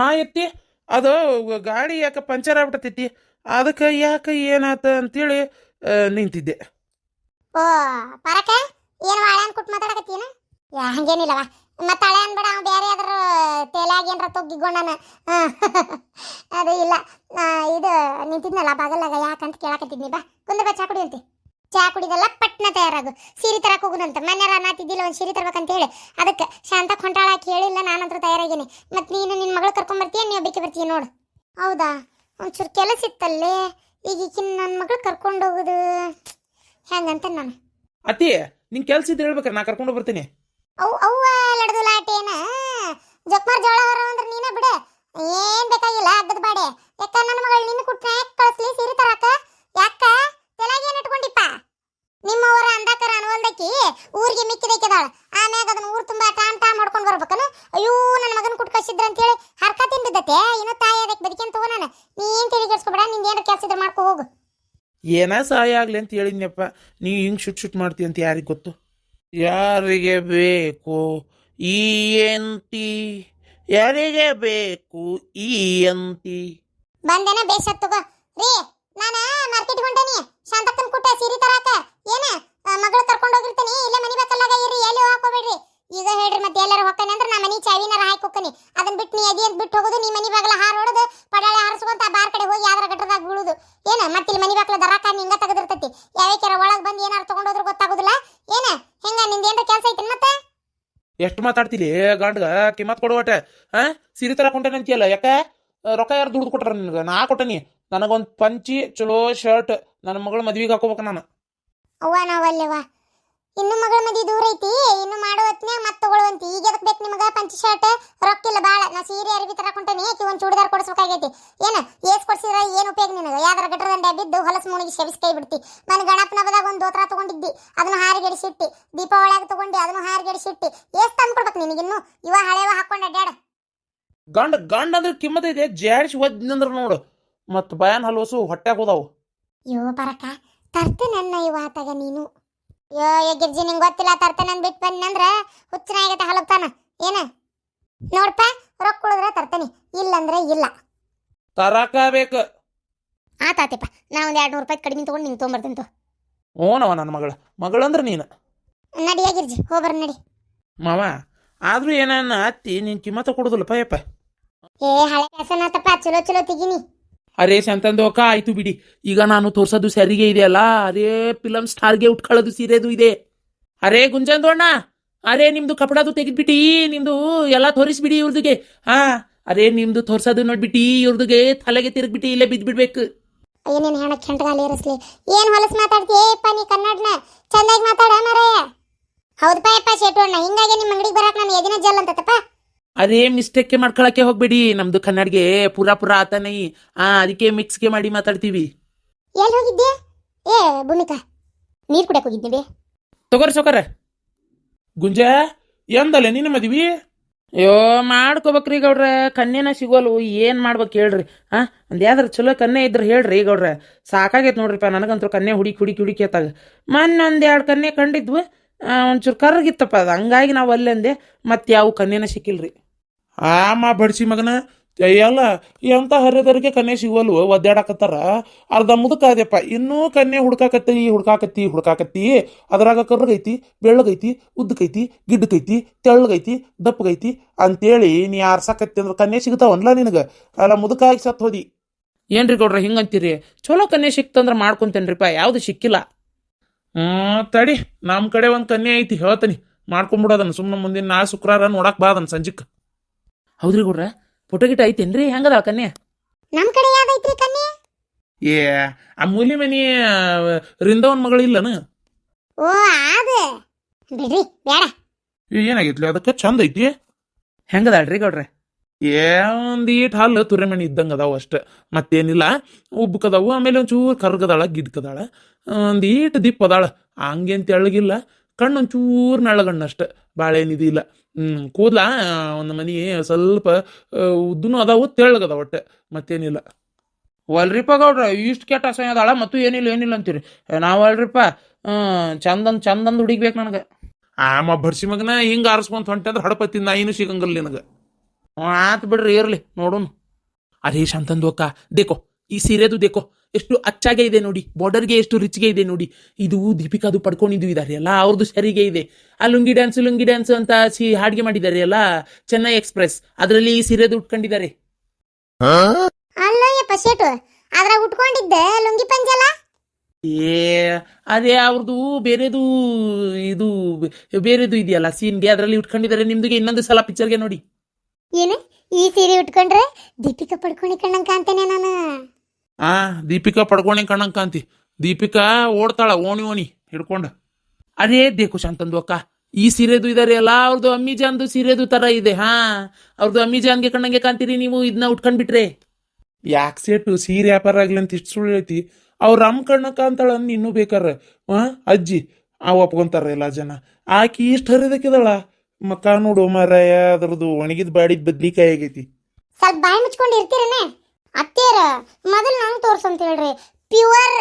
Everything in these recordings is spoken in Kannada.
ಹಾ ಎತ್ತಿ ಅದು ಗಾಡಿ ಯಾಕೆ ಪಂಚರ್ ಆಗ್ಬಿಟ್ಟತೈತಿ, ಅದಕ್ಕೆ ಯಾಕೆ ಏನಾತ ಅಂತೇಳಿ ನಿಂತಿದ್ದೆ. ಓ ಪರಕ ಏನು ಹಳೆ ಅನ್ಕೊಟ್ಟು ಮಾತಾಡಕತ್ತೀನ? ಹಂಗೇನಿಲ್ಲವ, ಮತ್ತೆ ಹಳೆ ಅನ್ಬೇಡ, ಅವ್ನು ಬೇರೆ ಯಾವ್ದಾರ ತೇಲಾಗಿ ಏನಾರ ತೊಗ್ಗಿಗೊಂಡನ. ಅದು ಇಲ್ಲ, ಇದು ನಿಂತಿದ್ನಲ್ಲ ಬಾಗಲ್ಲಾಗ, ಯಾಕಂತ ಕೇಳಕತ್ತಿದ್ನಿ. ಬಾ ಕುಂದ್ರ ಬಾ, ಚಾ ಕುಡಿ ಅಂತೆ. ಚಾ ಕುಡಿದಲ್ಲ ಪಟ್ನ ತಯಾರಾಗು, ಸೀರೆ ತರಕ್ಕೆ ಹೋಗುನಂತ. ಮನ್ಯಾರ ನಾತಿದ್ದಿಲ್ಲ ಒಂದು ಸೀರೆ ತರ್ಬೇಕಂತ ಹೇಳಿ, ಅದಕ್ಕೆ ಶಾಂತ ಕೊಂಟಾಳ ಕೇಳಿಲ್ಲ, ನಾನಂತೂ ತಯಾರಾಗೀನಿ. ಮತ್ತು ನೀನು ನಿನ್ನ ಮಗಳು ಕರ್ಕೊಂಬರ್ತೀಯ, ನೀವು ಬೇಕೆ ಬರ್ತೀಯ ನೋಡು. ಹೌದಾ, ಒಂಚೂರು ಕೆಲಸ ಇತ್ತಲ್ಲೇ, ಈಗ ನನ್ನ ಮಗಳು ಕರ್ಕೊಂಡು ಹೋಗೋದು ಹೆಂಗಂತ ನಾನು. ಅತ್ತಿ ನಿಂಗೆ ಕೆಲ್ಸ ಇದ್ರೆ ಹೇಳ್ಬೇಕಾರೆ ನಾ ಕರ್ಕೊಂಡು ಬರ್ತೀನಿ. ಅವ್ವ ಲಡ್ದು ಲಾಟೇನ ಜಕ್ಮಾರ್ ಜೋಳ ಹೊರ ಅಂದ್ರೆ ನೀನ ಬಿಡ, ಏನ್ ಬೇಕಾಗಿಲ್ಲ ಅಗ್ಗದ ಬಾಡೆ. ಯಾಕ ನನ್ನ ಮಗಳು ನಿನ್ನ ಕುಟ್ಟ ಯಾಕೆ ಕಳಿಸ್ಲಿ ಸೀರೆ ತರಾಕ? ಯಾಕ ತಲೆಗೆ ಏನ್ ಇಟ್ಕೊಂಡಿಪ್ಪ? ನಿಮ್ಮವರ ಅಂದಾಕರ ಅನ್ವಲ್ದಕ್ಕಿ ಊರಿಗೆ ಮಿಕ್ಕಿದಕ್ಕಿದಾಳ, ಆಮ್ಯಾಗ ಅದನ್ನ ಊರು ತುಂಬಾ ಟಾಮ್ ಟಾಮ್ ಮಾಡ್ಕೊಂಡು ಬರ್ಬೇಕನ. ಅಯ್ಯೋ ನನ್ನ ಮಗನ ಕುಟ್ ಕಳ್ಸಿದ್ರ ಅಂತ ಹೇಳಿ ಹರ್ಕ ತಿಂದಿದ್ದತೆ. ಇನ್ನು ತಾಯಿ ಅದಕ್ಕೆ ಬದುಕೇನ್ ತಗೋ. ನಾನು ನೀನ್ ತಿಳಿಗೆಡ್ಸ್ಕೊಬೇಡ, ನಿಂದ ಏನಾರ ಕೆಲಸ ಇದ್ರೆ ಮಾಡ್ಕೊ ಹೋಗು. ಏನ ಸಹಾಯ ಆಗ್ಲಿ ಅಂತ ಹೇಳಿದ್ನಪ್ಪ, ನೀವು ಹಿಂಗೆ ಶುಟ್ ಮಾಡ್ತೀವಿ ಅಂತ ಯಾರಿಗೆ ಗೊತ್ತು? ಯಾರಿಗೆ ಬೇಕು ಈ ಎಂತಿ, ಯಾರಿಗೆ ಬೇಕು ಈ ಎಂತಿ. ಬಂದೇನ ಬೇಸತ್ ತಗೋ ರೀ. ನಾನ ಮಾರ್ಕೆಟ್ ಹೊಂಟೇನಿ, ಶಾಂತಕ್ಕನ ಕುಟ್ಟ ಸೀರೆ ತರಾಕ. ಏನ ಮಗಳು ಕರ್ಕೊಂಡು ಹೋಗಿರ್ತೀನಿ, ಇಲ್ಲೇ ಮನಿ ಬೇಕಲ್ಲಾಗ ಇರ್ರಿ, ಎಲ್ಲಿ ಹಾಕೋಬೇಡ್ರಿ. ಈಗ ಹೇಳ್ರಿ, ಮತ್ತೆ ಎಲ್ಲಾರ ಹೊಕ್ಕನೆ ಅಂದ್ರೆ ನಾ ಮನಿ ಚಾವಿನಾರ ಹಾಕಿ ಹೋಗ್ತೀನಿ. ಅದನ್ನ ಬಿಟ್ಟು ನೀ ಅದಿ ಅಂತ ಬಿಟ್ಟು ಹೋಗೋದು, ನೀ ಮನಿ ಬಾಗಲ ಹಾರ ಹೊಡೋದು, ಪಡಾಳೆ ಹಾರಿಸ್ಕೊಂತ ಬಾರ್ ಕಡೆ ಹೋಗಿ ಯಾವ್ದಾರ ಗಟ್ಟರದಾಗ ಬೀಳುದು. ಏನ ಮತ್ತಿಲ್ಲಿ ಮನಿ ಬಾಕ್ಲ ದರಾಕ ನಿಂಗ ತೆಗೆದಿರ್ತೈತಿ. ಯಾವ್ಯಾರ ಒಳಗೆ ಬಂದು ಏನಾರು ತಗೊಂಡೋದ್ರ ಗೊತ್ತಾಗೋದಿಲ್ಲ. ಏನ ಹೆಂಗ ನಿಂದ ಏನ್ರ ಕೆಲಸ ಐತಿ ಮತ್ತೆ? ಎಷ್ಟು ಮಾತಾಡ್ತಿಲಿ ಗಂಡ್ಗ ಕಿಮ್ಮತ್ ಕೊಡುವಟ. ಸೀರೆ ತರಕ್ ಹೊಂಟೇನಂತಿಯಲ್ಲ, ಯಾಕೆ ರೊಕ್ಕ ಯಾರು ದುಡ್ದು ಕೊಟ್ರ ನಿನ್ಗೆ? ನಾ ಕೊಟ್ಟನಿ. ನನಗೊಂದು ಪಂಚಿ ಚಲೋ ಶರ್ಟ್ ನನ್ನ ಮಗಳ ಮದ್ವಿಗೆ ಹಾಕೋಬೇಕು ನಾನು. ಅವ್ವ ನಾವಲ್ಲೇವ, ಇನ್ನು ಮಗಳ ಮದಿ ದೂರ ಐತಿ, ಇನ್ನು ಮಾಡೋ ಹೊತ್ನ್ಯಾಗ ಮತ್ತೆ ತಗೊಳ್ಳುವಂತಿ. ಈಗ ಎದಕ್ ಬೇಕು ನಿಮಗ ಪಂಚಿ ಶರ್ಟ್? ರೊಕ್ಕಿಲ್ಲ ಬಾಳ. ನಾ ಸೀರೆ ಅರ್ಬಿ ತರಕ್ ಹೊಂಟೇನಿ, ಒಂದು ಚೂಡಿದಾರ್ ಕೊಡಿಸ್ಬೇಕಾಗೈತಿ. ಏನ ಏಸ್ ಕೊಡ್ಸಿದ್ರ ಏನ್ ಉಪಯೋಗ ನಿನಗ? ಯಾವ್ದಾರ ಗಟ್ರದಂಡೆ ಬಿದ್ದು ಹೊಲಸು ಮುಣಿಗಿ ಸೆವಿಸ್ಕೈ ಬಿಡ್ತಿ. ನಾನು ಗಣಪನ ಹಬ್ಬದಾಗ ಒಂದು ದೋತ್ರ ತಗೊಂಡಿದ್ದಿ, ಅದನ್ನು ಹಾರಿಗೆಡಿಸಿಟ್ಟಿ. ದೀಪಾವಳಿಯಾಗ ತಗೊಂಡಿ, ಅದನ್ನು ಹಾರಿಗೆಡಿಸಿಟ್ಟಿ. ಏಸ್ ತಂದು ಕೊಡ್ಬೇಕು ನಿನಗಿನ್ನು? ಇವ ಹಳೆವ ಹಾಕೊಂಡು ಅಡ್ಯಾಡ. ಗಂಡ ಗಂಡ ಅಂದ್ರೆ ಕಿಮ್ಮತ್ ಐತೆ, ಜಾಡಿಸಿ ಒದ್ನಂದ್ರ ನೋಡು ಮತ್ತು ಬಯಾನ್ ಹಲ್ವಸು ಹೊಟ್ಯಾಗ ಹೋದಾವು. ಯೋ ಪರಕ ತರ್ತೇನನ್ನ ಇವಾತಾಗ ನೀನು. ಯೋ ಗಿರ್ಜಿ, ನಿಂಗೆ ಗೊತ್ತಿಲ್ಲ, ತರ್ತೇನೆ ಬಿಟ್ಟು ಬಂದಂದ್ರ ಹುಚ್ಚನಾಗತ್ತೆ ಹಲಕ್ತಾನ. ಏನ ನೋಡ್ಪ, ರೊಕ್ಕ ಉಳಿದ್ರೆ ತರ್ತೇನೆ, ಇಲ್ಲಂದ್ರೆ ಇಲ್ಲ. ತರಾಕ ಬೇಕು. ಆತಾತಿಪ್ಪ, ನಾ ಒಂದು 200 ರೂಪಾಯಿ ಕಡಿಮೆ ತಗೊಂಡು ನಿಂಗೆ ತೊಗೊಂಬರ್ತೇನೆ. ಓನವ ನನ್ನ ಮಗಳಂದ್ರೆ ನೀನು. ನಡಿಯ ಗಿರ್ಜಿ, ಹೋಗ್ಬರ್ ನಡಿ. ಮಾವ ಆದ್ರೂ ಏನನ್ನ ಅತ್ತಿ ನೀನ್ ಕಿಮ್ಮತ್ತ ಕೊಡುದಿಲ್ಲಪ್ಪ ಯಪ್ಪ. ಏ ಹಳೆ ಕೆಲಸನಾತಪ್ಪ, ಚಲೋ ಚಲೋ ತೆಗಿನಿ. ಅರೇ ಸಂತಂದೋಕ ಆಯ್ತು ಬಿಡಿ. ಈಗ ನಾನು ತೋರ್ಸೋದು ಸರಿಗೆ ಇದೆಯಲ್ಲ, ಅರೇ ಫಿಲಮ್ ಸ್ಟಾರ್ಗೆ ಉಟ್ಕೊಳ್ಳೋದು ಸೀರೆದು ಇದೆ. ಅರೇ ಗುಂಜಂದೋಣ್ಣ, ಅರೇ ನಿಮ್ದು ಕಪಡದು ತೆಗೆದ್ಬಿಟ್ಟಿ, ನಿಮ್ದು ಎಲ್ಲ ತೋರಿಸ್ಬಿಡಿ ಇವ್ರದಿಗೆ. ಅರೇ ನಿಮ್ದು ತೋರ್ಸೋದು ನೋಡ್ಬಿಟ್ಟಿ, ಇವ್ರದಿಗೆ ತಲೆಗೆ ತಿರುಗ್ಬಿಟ್ಟಿ ಇಲ್ಲೇ ಬಿದ್ಬಿಡ್ಬೇಕು. ಏನೇನು ಹೆಣಕ್ಕೆ ಹೆಂಟಗಾಲಿ ಇರಿಸ್ಲಿ. ಏನು ಹೊಲಸು ಮಾತಾಡ್ತೀಯಪ್ಪ ನೀ? ಕನ್ನಡನ ಚಂದಾಗಿ ಮಾತಾಡ ಮಾರಾಯ. ಹೌದಪ್ಪ ಯಪ್ಪ ಶೇಟೋಣ್ಣ, ಹಿಂಗಾಗಿ ನಿಮ್ಮ ಅಂಗಡಿಗೆ ಬರಾಕ್ ನಾನು ಎದಿನ ಜಲ್ ಅಂತಪ್ಪ. ಅದೇ ಮಿಸ್ಟೇಕ್ ಮಾಡ್ಕೊಳಕ್ಕೆ ಹೋಗ್ಬೇಡಿ, ನಮ್ದು ಕನ್ನಡಿಗೆ ಪೂರಾ ಆತನೈ. ಅದಕ್ಕೆ ಮಿಕ್ಸ್ಗೆ ಮಾಡಿ ಮಾತಾಡ್ತೀವಿ. ಎಲ್ಲಿ ಹೋಗಿದ್ದೆ? ಏ ಭೂಮಿಕಾ, ನೀರು ಕುಡಿಯಕ್ಕೆ ಹೋಗಿದ್ದೆ. ತಗೋರಿ ಸೌಕರ. ಗುಂಜ ಎಂದಲ್ಲ ನಿನ್ನ ಮದ್ವಿ? ಅಯ್ಯೋ ಮಾಡ್ಕೋಬೇಕ್ರಿ ಗೌಡ್ರ, ಕನ್ಯೆನ ಸಿಗೋಲ್ವು, ಏನು ಮಾಡ್ಬೇಕು ಹೇಳ್ರಿ. ಒಂದು ಯಾವ್ದಾರು ಚಲೋ ಕನ್ಯೆ ಇದ್ರೆ ಹೇಳ್ರಿ ಗೌಡ್ರ. ಸಾಕಾಗೈತೆ ನೋಡ್ರಿಪ್ಪ, ನನಗಂತೂ ಕನ್ಯೆ ಹುಡುಕಿ ಎತ್ತಾಗ. ಮೊನ್ನೆ 1-2 ಕನ್ಯೆ ಕಂಡಿದ್ವು, ಒಂಚೂರು ಕರ್ಗಿತ್ತಪ್ಪ ಅದು, ಹಂಗಾಗಿ ನಾವು ಅಲ್ಲಂದೆ. ಮತ್ತೆ ಯಾವ ಕನ್ಯೆನ ಸಿಕ್ಕಿಲ್ರಿ. ಬಡ್ಸಿ ಮಗನ ಎಲ್ಲ ಎಂಥ ಹರಿದರಿಗೆ ಕನ್ಯೆ ಸಿಗೋಲ್ವು, ಒದ್ದಾಡಕತ್ತಾರ. ಅರ್ಧ ಮುದುಕಾದ್ಯಪ್ಪ, ಇನ್ನೂ ಕನ್ಯೆ ಹುಡ್ಕಾಕತ್ತಿ. ಅದ್ರಾಗ ಕರ್ರಗೈತಿ, ಬೆಳ್ಳಗೈತಿ, ಉದ್ದಕೈತಿ, ಗಿಡ್ಡಕೈತಿ, ತೆಳ್ಳಗೈತಿ, ದಪ್ಪಗೈತಿ ಅಂತೇಳಿ ನೀ ಆರ್ಸಾಕತ್ತಿ ಅಂದ್ರೆ ಕನ್ಯೆ ಸಿಗ್ತಾವನ್ಲ ನಿನಗೆ? ಅಲ್ಲ ಮುದುಕಾಗಿ ಸತ್ ಹೋದಿ. ಏನ್ರಿ ಗೌಡ್ರ ಹಿಂಗಂತೀರಿ? ಚಲೋ ಕನ್ಯೆ ಸಿಕ್ತಂದ್ರೆ ಮಾಡ್ಕೊಂತೇನ್ರಿಪ್ಪ, ಯಾವುದು ಸಿಕ್ಕಿಲ್ಲ. ತಡಿ, ನಮ್ಮ ಕಡೆ ಒಂದು ಕನ್ಯೆ ಐತಿ, ಹೇಳ್ತೀನಿ, ಮಾಡ್ಕೊಂಬಿಡೋದನ್ನ. ಸುಮ್ಮನೆ ಮುಂದಿನ ನಾ ಶುಕ್ರವಾರ ನೋಡಕ್ ಬಾದನ್ ಸಂಜಿಕ್. ಹೌದ್ರಿ ಗೌಡ್ರ, ಫೋಟೋ ಗಿಟ ಐತೇನ್ರಿ? ಹೆಂಗದ ಕನ್ಯೆ? ನಮ್ಮ ಕಡೆ ಯಾವ್ದೈತ್ರಿ ಕನ್ಯೆ? ಏ ಆ ಮೂಲಿ ಮನಿ ರಿಂದವನ್ ಮಗಳು ಇಲ್ಲನ? ಓ ಅದ ಬಿಡ್ರಿ, ಬೇಡ. ಏನಾಗೈತ್ಲಿ ಅದಕ್ಕೆ? ಚಂದ ಐತಿ. ಹೆಂಗದಾಳ್ರಿ ಗೌಡ್ರೆ? ಒಂದೀಟ್ ಹಾಲು ತುರೆಮಣಿ ಇದ್ದಂಗೆ ಅದಾವು ಅಷ್ಟೆ, ಮತ್ತೇನಿಲ್ಲ. ಉಬ್ಬಕದಾವು, ಆಮೇಲೆ ಒಂಚೂರು ಕರ್ಗದಾಳ, ಗಿಡ್ಕದಾಳ, ಒಂದೀಟ್ ದಿಪ್ಪ ಅದಾಳ. ಹಂಗೇನು ತೆಳ್ಳಗಿಲ್ಲ, ಕಣ್ಣು ಒಂಚೂರು ನಳ್ಳಗಣ್ಣು ಅಷ್ಟೆ, ಭಾಳೇನಿದು ಇಲ್ಲ. ಕೂದ್ಲ ಒಂದು ಮನಿ ಸ್ವಲ್ಪ ಉದ್ದನೂ ಅದಾವು, ತೆಳ್ಳಗದ ಒಟ್ಟೆ, ಮತ್ತೇನಿಲ್ಲ. ಅಲ್ರಿಪ್ಪ ಗೌಡ್ರ, ಇಷ್ಟು ಕೆಟ್ಟ ಅಸಹ್ಯ ಅದಾಳ ಮತ್ತು ಏನಿಲ್ಲ ಅಂತೀರಿ? ನಾವು ಅಲ್ರಿಪ್ಪ ಚಂದಂದು ಹುಡುಗ್ಬೇಕು ನನಗೆ. ಬಡ್ಸಿ ಮಗನ ಹಿಂಗೆ ಆರಿಸ್ಕೊಂತ ಹೊಂಟೆ ಅಂದ್ರೆ ಹಡಪತ್ತಿನ ನಾಯಿನೂ ಸಿಗಂಗಿಲ್ಲ ನಿನಗೆ. ಆತ್ ಬಿಡ್ರಿ ಇರ್ಲಿ ನೋಡೋಣ. ಅರೇ ಶಾಂತಂದು ಅಕ್ಕ ದೇಕೋ, ಈ ಸೀರೆದು ದೇಕೋ ಎಷ್ಟು ಅಚ್ಚಾಗೆ ಇದೆ ನೋಡಿ, ಬಾರ್ಡರ್ಗೆ ಎಷ್ಟು ರಿಚ್ಗೆ ಇದೆ ನೋಡಿ. ಇದು ದೀಪಿಕಾದು ಪಡ್ಕೊಂಡಿದ್ದು ಇದಾರೆ ಅಲ್ಲ, ಅವ್ರದ್ದು ಸರಿಗೆ ಇದೆ. ಆ ಲುಂಗಿ ಡ್ಯಾನ್ಸ್ ಅಂತ ಹಾಡಿಗೆ ಮಾಡಿದ್ದಾರೆ ಅಲ್ಲ, ಚೆನ್ನೈ ಎಕ್ಸ್ಪ್ರೆಸ್, ಅದರಲ್ಲಿ ಈ ಸೀರೆದು ಉಟ್ಕೊಂಡಿದ್ದಾರೆ. ಅಲ್ಲಯ್ಯಪ್ಪ ಶೇಟು, ಅದ್ರಾಗ ಉಟ್ಕೊಂಡಿದ್ದೆ ಲುಂಗಿ ಪಂಜಲ. ಏ ಅದೇ ಅವ್ರದ್ದು ಬೇರೆದು, ಇದು ಬೇರೆದು ಇದೆಯಲ್ಲ ಸೀನ್ಗೆ, ಅದರಲ್ಲಿ ಉಟ್ಕೊಂಡಿದ್ದಾರೆ. ನಿಮ್ದುಗೆ ಇನ್ನೊಂದು ಸಲ ಪಿಕ್ಚರ್ಗೆ ನೋಡಿ. ಏನು ಈ ಸೀರೆ ಉಟ್ಕೊಂಡ್ರೆ ದೀಪಿಕಾ ಪಡ್ಕೊಂಡು ಕಣ್ಣಂಗ್ ಕಾಂತೇನೆ ನಾನು. ದೀಪಿಕಾ ಪಡ್ಕೊಂಡೆ ಕಣ್ಣಂಗ್ ಕಾಂತಿ. ದೀಪಿಕಾ ಓಡ್ತಾಳ ಓಣಿ ಹಿಡ್ಕೊಂಡ. ಅದೇ ದೇಕು ಶಾಂತಂದು ಅಕ್ಕ, ಈ ಸೀರೆದು ಇದಾರೆ ಅಲ್ಲ, ಅವ್ರದ್ದು ಅಮ್ಮಿಜಾನ್ದು ಸೀರೆದು ತರ ಇದೆ. ಅವ್ರದ್ದು ಅಮ್ಮಿಜಾನ್ಗೆ ಕಣ್ಣಂಗೆ ಕಾಂತೀರಿ ನೀವು ಇದನ್ನ ಉಟ್ಕೊಂಡ್ಬಿಟ್ರೆ. ಯಾಕೆ ಸೇಟು ಸೀರೆ ವ್ಯಾಪಾರ ಆಗ್ಲಿ ಅಂತ ಇಷ್ಟು ಸುಳ್ಳು ಹೇಳ್ತಿ? ಅವ್ರ ಅಮ್ಮ ಕಣ್ಣ ಕಾಂತಾಳ ಇನ್ನೂ ಬೇಕಾರ ಅಜ್ಜಿ ಒಪ್ಕೊಂತಾರ ಎಲ್ಲ ಜನ. ಆಕಿ ಇಷ್ಟು ಹರಿದಕ್ಕಿದಾಳ ಮಕ್ಕ ನೋಡು ಮಾರಾಯ, ಅದ್ರದ್ದು ಒಣಗಿದ್ ಬಾಡಿದ್ ಬದ್ಲಿಕಾಯಿ ಆಗೈತಿ. ಸ್ವಲ್ಪ ಬಾಯಿ ಮುಚ್ಕೊಂಡು ಇರ್ತೀರನೆ ಅತ್ತೇರ. ಮೊದಲು ನಂಗೆ ತೋರ್ಸಂತ ಹೇಳ್ರಿ, ಪ್ಯೂರ್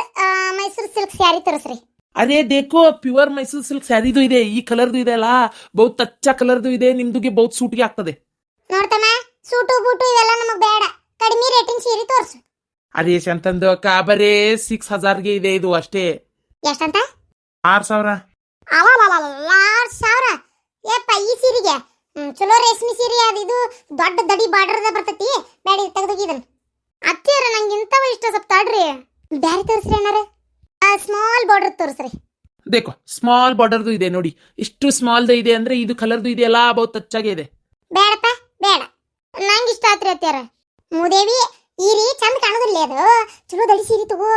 ಮೈಸೂರು ಸಿಲ್ಕ್ ಸ್ಯಾರಿ ತೋರಿಸ್ರಿ. ಅದೇ ದೇಕೋ ಪ್ಯೂರ್ ಮೈಸೂರು ಸಿಲ್ಕ್ ಸ್ಯಾರಿದು ಇದೆ, ಈ ಕಲರ್ದು ಇದೆ ಅಲ್ಲ, ಬಹುತ್ ಅಚ್ಚ ಕಲರ್ದು ಇದೆ, ನಿಮ್ದುಗೆ ಬಹುತ್ ಸೂಟ್ಗೆ ಆಗ್ತದೆ. ನೋಡ್ತಮ್ಮ, ಸೂಟು ಬೂಟು ಇವೆಲ್ಲ ನಮಗ್ ಬೇಡ, ಕಡಿಮೆ ರೇಟಿನ ಸೀರೆ ತೋರ್ಸು. ಅದೇ ಶಾಂತಂದು ಅಕ್ಕ ಬರೇ 6,000ಗೆ ಇದೆ ಇದು ಅಷ್ಟೇ. ಎಷ್ಟಂತ? 6,000. 6,000? ಏಪ್ಪ ಈ ಸೀರೆಗೆ ಚಲೋ ರೇಷ್ಮೆ ಸೀರೆ ಅದು, ಇದು ದೊಡ್ಡ ದಡಿ ಬಾರ್ಡರ್ದ ಬರ್ತೈತಿ. ಬೇಡ ತೆಗೆದೋಗಿದನ್ ಅತ್ತೇರ, ನಂಗೆ ಇಂಥವ ಇಷ್ಟ. ಸ್ವಲ್ಪ ತಾಡ್ರಿ, ಬ್ಯಾರೆ ತೋರಿಸ್ರಿ ಏನಾರ, ಸ್ಮಾಲ್ ಬಾರ್ಡರ್ ತೋರಿಸ್ರಿ. ದೇಕೋ ಸ್ಮಾಲ್ ಬಾರ್ಡರ್ದು ಇದೆ ನೋಡಿ, ಇಷ್ಟು ಸ್ಮಾಲ್ದು ಇದೆ ಅಂದ್ರೆ ಇದು ಕಲರ್ದು ಇದೆಯಲ್ಲ, ಬಹುತ್ ಅಚ್ಚಾಗೆ ಇದೆ. ಬೇಡಪ್ಪ ಬೇಡ, ನಂಗೆ ಇಷ್ಟ ಆತ್ರಿ ಅತ್ಯಾರ. ಮೂದೇವಿ ಈ ರೀ ಚಂದ ಕಾಣೋದಿಲ್ಲ, ಅದು ಚಲೋ ದಡಿ ಸೀರೆ ತಗೋ.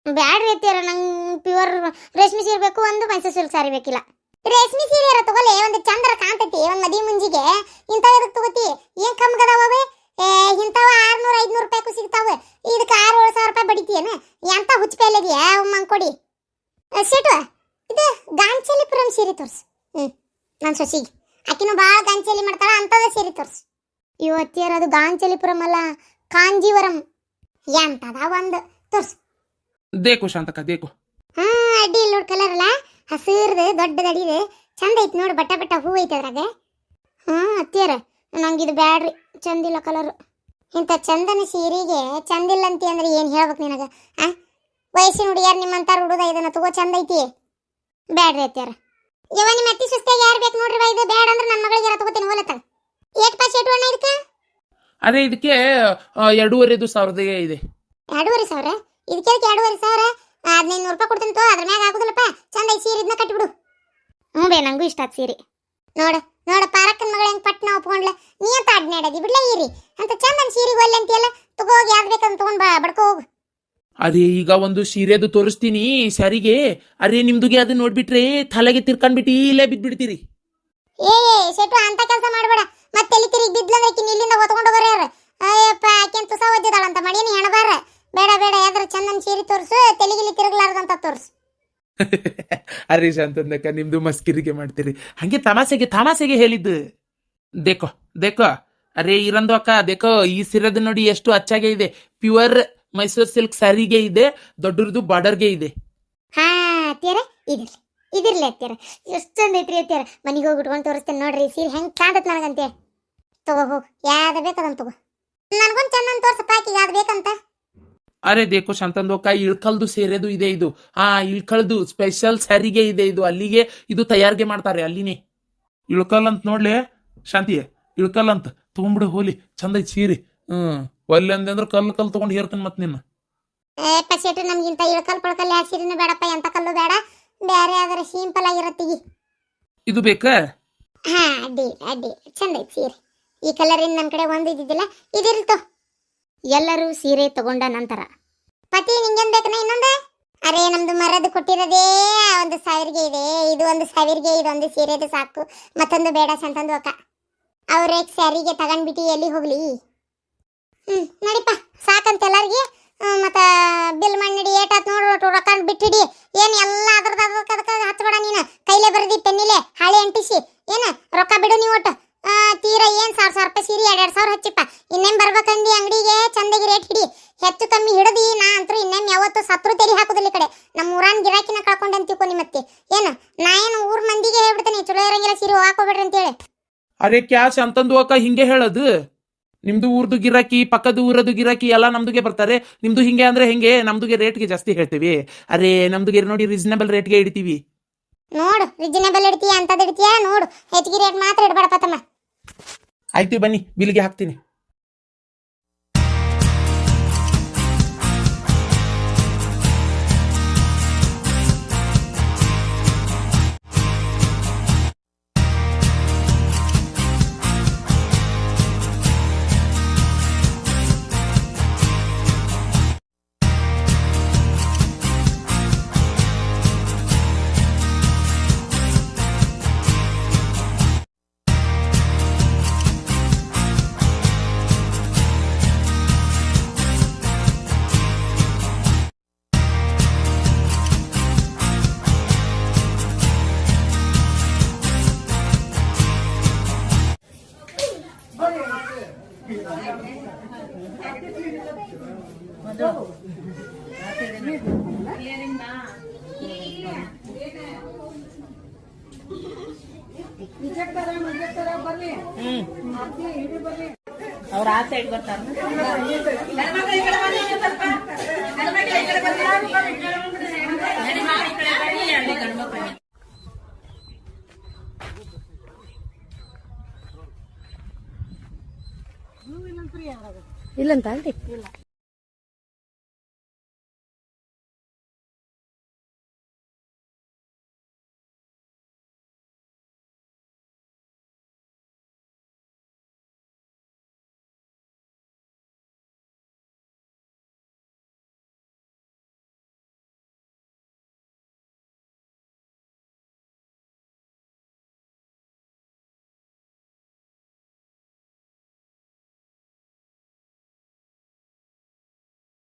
ಬ್ಯಾಡ್ರಿ ಅತ್ಯಾರ, ನಂಗೆ ಪ್ಯೂರ್ ರೇಷ್ಮೆ ಸೀರೆ ಬೇಕು, ಒಂದು ಮೈಸೂರು ಸಿಲ್ಕ್ ಸಾರಿ ಬೇಕಿಲ್ಲ. ರೇಷ್ಮೆ ಸೀರೆ ತಗೊಲೆ, ಒಂದು ಚಂದರ ಕಾಣ್ತೈತಿ. ಒಂದ್ ಮದಿ ಮುಂಜಿಗೆ ಇಂಥವ್ ಎದಕ್ ತಗೋತಿ? ಏನ್ ಕಮ್ಗದಾವೇ ಇಂಥವ 600-500 ರೂಪಾಯಿಗೂ ಸಿಗ್ತಾವ. ಇದಕ್ಕೆ 6,000-7,000 ರೂಪಾಯಿ ಬಡಿತೀಯನ? ಎಂತ ಹುಚ್ಚ ಪೈಲದಿಯಾ ಮಂಕೊಡಿ ಸೀಟು. ಇದು ಗಾಂಚಲಿಪುರಂ ಸೀರೆ ತೋರ್ಸು. ನನ್ನ ಸೊಸಿಗೆ ಆಕಿನೂ ಭಾಳ ಗಾಂಚಲಿ ಮಾಡ್ತಾಳ, ಅಂತದ ಸೀರೆ ತೋರ್ಸು. ಇವತ್ತಿಯರ ಅದು ಗಾಂಚಲಿಪುರಂ ಅಲ್ಲ, ಕಾಂಜೀವರಂ ಎಂತದ ಒಂದು ತೋರ್ಸು. ದೇಕು ಶಾಂತಕ್ಕ ದೇಕು. ಅಡ್ಡಿ ಇಲ್ಲ ನೋಡ್, ಕಲರ್ ಅಲ್ಲ, ಹಸಿರ್ದು ದೊಡ್ಡದ ಅಡಿದೆ, ಚಂದ ಐತಿ ನೋಡು, ಬಟ್ಟ ಹೂ ಐತೆ ಅದ್ರಾಗ. ಅತ್ತಿಯರ ನಂಗಿದು ಬ್ಯಾಡ್ರಿ, ಚಂದಿಲ್ಲ ಕಲರ್. ಇಂಥ ಚಂದನ ಸೀರೆಗೆ ಚಂದಿಲ್ಲ ಅಂತಿ ಅಂದ್ರೆ ಏನು ಹೇಳ್ಬೇಕು ನಿನಗೆ? ವಯಸ್ಸಿನ ಹುಡುಗಿಯಾರು ನಿಮ್ಮಂತಾರ ಹುಡುಗ ಇದನ್ನ ತಗೋ, ಚಂದ ಐತಿ. ಬ್ಯಾಡ್ರಿ ಅತ್ತಿಯರ. ಯವ ನಿಮ್ಮ ಅತ್ತಿ ಸುಸ್ತಾಗಿ ಯಾರು ಬೇಕು ನೋಡ್ರಿ ಬಾ, ಇದು ಬ್ಯಾಡ ಅಂದ್ರೆ ನನ್ನ ಮಗಳಿಗೆ ಯಾರ ತಗೋತೀನಿ ಹೋಲತ್ತ. ಏಟ್ ಪಾಸ್ ಏಟು ಅಣ್ಣ ಇದಕ್ಕೆ? ಅದೇ ಇದಕ್ಕೆ 2,500 ಇದೆ. 2,500? ಇದಕ್ಕೆ 2,500? 1,500 ರೂಪಾಯಿ ಕೊಡ್ತೀನಿ ತೋ, ಅದ್ರ ಮ್ಯಾಗ ಆಗುದಿಲ್ಲಪ್ಪ. ಚಂದ ಐತಿ ಸೀರೆ, ಇದನ್ನ ಕಟ್ಟಿಬಿಡು. ಬೇ ನಂಗೂ ಇಷ್ಟ ಆತ್ ಸೀರೆ. ನೋಡ ಪಾರಕ್ಕನ ಮಗಳ ಹೆಂಗ್ ಪಟ್ನ ಒಪ್ಕೊಂಡ್ಲ. ನೀ ಅಂತ ಅಡ್ನಾಡದಿ ಬಿಡ್ಲ ಈರಿ ಅಂತ ಚಂದನ್ ಸೀರೆಗೆ ಒಲ್ಲೆ ಅಂತೀಯಲ್ಲ. ತಗೋಗಿ ಯಾವ್ದು ಬೇಕಂತ ತಗೊಂಡ್ ಬಡ್ಕೋ ಹೋಗು. ಅದೇ ಈಗ ಒಂದು ಸೀರೆದು ತೋರಿಸ್ತೀನಿ ಸ್ಯಾರಿಗೆ. ಅರೇ ನಿಮ್ದುಗೆ ಅದು ನೋಡ್ಬಿಟ್ರೆ ತಲೆಗೆ ತಿರ್ಕೊಂಡ್ಬಿಟ್ಟು ಇಲ್ಲೇ ಬಿದ್ಬಿಡ್ತೀರಿ. ಏ ಶೆಟ್ಟು ಅಂತ ಕೆಲಸ ಮಾಡಬೇಡ, ಮತ್ತೆ ಎಲ್ಲಿ ತಿರುಗಿ ಬಿದ್ಲಂದ್ರೆ ಆಕಿನ ಇಲ್ಲಿಂದ ಹೊತ್ಕೊಂಡು ಹೋಗೋರು ಯಾರು? ಅಯ್ಯಪ್ಪ ಆಕೆನ್ ತುಸ ಒದ್ದಿದಾಳಂತ ಮಡಿಯನಿ ಹೆಣಬಾರ. ಬೇಡ ಯಾವ್ದಾರ ಚಂದನ್ ಸೀರೆ ತೋರಿಸು, ತೆಲಿಗಿಲಿ ತಿರುಗ್ಲಾರ್ದಂತ ತೋರಿಸು. ಹರೀಶ್ ಅಂತಂದಕ್ಕ ನಿಮ್ದು ಮಸ್ಕಿರಿಗೆ ಮಾಡ್ತೀರಿ, ಹಂಗೆ ತಮಾಸೆಗೆ ಹೇಳಿದ್ದು. ದೇಕೋ ಅರೇ ಇರಂದು ಅಕ್ಕ ದೇಕೋ, ಈ ಸೀರೆದು ನೋಡಿ ಎಷ್ಟು ಅಚ್ಚಾಗೆ ಇದೆ. ಪ್ಯೂರ್ ಮೈಸೂರು ಸಿಲ್ಕ್ ಸ್ಯಾರಿಗೆ ಇದೆ, ದೊಡ್ಡದು ಬಾರ್ಡರ್ಗೆ ಇದೆ. ಅತ್ತೀರ ಇದಿರ್ಲಿ ಅತ್ತೀರ, ಎಷ್ಟು ಚಂದ ಐತ್ರಿ ಅತ್ತೀರ. ಮನೆಗೆ ಹೋಗಿ ಉಟ್ಕೊಂಡು ತೋರಿಸ್ತೇನೆ ನೋಡ್ರಿ ಸೀರೆ ಹೆಂಗ್ ಕಾಣತ್ ನನಗಂತೆ. ತಗೋ ಹೋಗಿ ಯಾವ್ದು ಬೇಕದಂತ ತಗೋ. ನನ್ಗೊಂದು ಚಂದನ್ ತೋರ್ಸಪ್ಪ ಆಕಿಗೆ ಯಾವ್ದು ಬೇಕಂತ. ಅರೆ ದೇಕೋ ಶಾಂತಂದೋಕ, ಇಳ್ಕಲ್ದು ಸೇರೆದು ಇದೆ ಇದು. ಇಳ್ಕಲ್ದು ಸ್ಪೆಷಲ್ ಸ್ಯಾರಿಗೆ ಇದೆ ಇದು. ಅಲ್ಲಿಗೆ ಇದು ತಯಾರಿಗೆ ಮಾಡ್ತಾರೆ, ಅಲ್ಲಿನೇ. ಇಳ್ಕಲ್ ಅಂತ ನೋಡ್ಲಿ ಶಾಂತಿ, ಇಳ್ಕಲ್ ಅಂತ ತಗೊಂಡ್ಬಿಡು ಹೋಲಿ, ಚಂದ ಐತಿ ಸೀರೆ. ಒಲ್ಲೆ ಅಂದಂದ್ರೆ ಕಲ್ಲು ತಗೊಂಡು ಹೇರ್ತಾನೆ ಮತ್ತೆ ನಿನ್ನ. ಪಸೇಟು ನಮ್ಗಿಂತ ಇಳ್ಕಲ್ ಪಳ್ಕಲ್ ಯಾವ ಸೀರೆನೂ ಬೇಡಪ್ಪ, ಎಂತ ಕಲ್ಲು ಬೇಡ, ಬೇರೆ ಯಾವ್ದಾರ ಸಿಂಪಲ್ ಆಗಿರತ್ತೀಗಿ. ಇದು ಬೇಕಾ? ಅಡ್ಡಿ ಚಂದ ಐತಿ ಸೀರೆ. ಈ ಕಲರ್ ಇನ್ ನನ್ನ ಕಡೆ ಒಂದು ಇದ್ದಿದ್ದಿಲ್ಲ, ಇದಿರ್ತು. ಎಲ್ಲರೂ ಸೀರೆ ತಗೊಂಡ ನಂತರ ಪತಿ ನಿಂಗೇನ್ ಬೇಕನ ಇನ್ನೊಂದು? ಅರೆ ನಮ್ದು ಮರದ ಕೊಟ್ಟಿರೋದೇ 1,000ಗೆ ಇದೆ, ಇದು 1,000ಗೆ ಇದೊಂದು ಸೀರೆದು ಸಾಕು, ಮತ್ತೊಂದು ಬೇಡ ಸಂತಂದು ಅಕ್ಕ. ಅವ್ರೆ ಸ್ಯಾರಿಗೆ ತಗೊಂಡ್ಬಿಟ್ಟು ಎಲ್ಲಿ ಹೋಗ್ಲಿ? ನಡಿಪ ಸಾಕಂತ ಎಲ್ಲಾರ್ಗಿ. ಮತ್ತ ಬಿಲ್ ಮಾಡಿ ನಡಿ, ಏಟಾತ್ ನೋಡು ರೊಕ್ಕ ಬಿಟ್ಟಿಡಿ. ಏನ್ ಎಲ್ಲ ಅದಕ್ಕೆ ಹಚ್ಬೇಡ ನೀನು, ಕೈಲೇ ಬರದಿ ಪೆನ್ನಿಲೆ ಹಾಳೆ ಅಂಟಿಸಿ. ಏನ ರೊಕ್ಕ ಬಿಡು ನೀವು ಒಟ್ಟು. ತೀರಾ ಏನ್ 1,000 ರೂಪಾಯಿ ಸೀರೆ 2,000 ಹಚ್ಚಿಪ್ಪ. ಇನ್ನೇಮ್ ಬರ್ಬೇಕಂದಿ ಅಂಗಡಿಗೆ ಚಂದಾಗಿ ರೇಟ್ ಹಿಡಿ, ಹೆಚ್ಚು ಕಮ್ಮಿ ಹಿಡದಿ. ನಾ ಅಂತೂ ಇನ್ನೇಮ್ ಯಾವತ್ತು ಸತ್ರು ತೆರಿ ಹಾಕುದಿಲ್ಲ ಈ ಕಡೆ. ನಮ್ಮ ಊರಾನ್ ಗಿರಾಕಿನ ಕಳ್ಕೊಂಡೆ ಅಂತಿಕೋ ನಿಮ್ಮತ್ತೆ. ಏನು ನಾ ಏನು ಊರ್ ಮಂದಿಗೆ ಹೇಳ್ಬಿಡ್ತೇನೆ, ಚಲೋ ಇರಂಗಿಲ್ಲ ಸೀರೆ ಹಾಕೋಬೇಡ್ರಿ ಅಂತೇಳಿ. ಅರೆ ಕ್ಯಾಶ್ ಅಂತಂದು ಅಕ್ಕ ಹಿಂಗೆ ಹೇಳೋದು. ನಿಮ್ದು ಊರ್ದು ಗಿರಾಕಿ ಪಕ್ಕದ ಊರದು ಗಿರಾಕಿ ಎಲ್ಲ ನಮ್ದುಗೆ ಬರ್ತಾರೆ. ನಿಮ್ದು ಹಿಂಗೆ ಅಂದ್ರೆ ಹೆಂಗೆ? ನಮ್ದುಗೆ ರೇಟ್ಗೆ ಜಾಸ್ತಿ ಹೇಳ್ತೀವಿ. ಅರೆ ನಮ್ದುಗೆ ನೋಡಿ ರೀಸನಬಲ್ ರೇಟ್ಗೆ ಇಡ್ತೀವಿ. ನೋಡು ರಿಜನೇಬಲ್ ಇಡ್ತೀಯ ಅಂತದ್ ಇಡ್ತೀಯ ನೋಡು, ಹೆಚ್ಚಿಗೆ ರೇಟ್ ಮಾತ್ರ ಇಡಬೇಡಪ್ಪ ತಮ್ಮ. ಆಯ್ತು ಬನ್ನಿ, ಬಿಲ್ಗೆ ಹಾಕ್ತೀನಿ. ಅವ್ರ ಆ ಸೈಡ್ ಬರ್ತಾರ. ಇಲ್ಲಂತ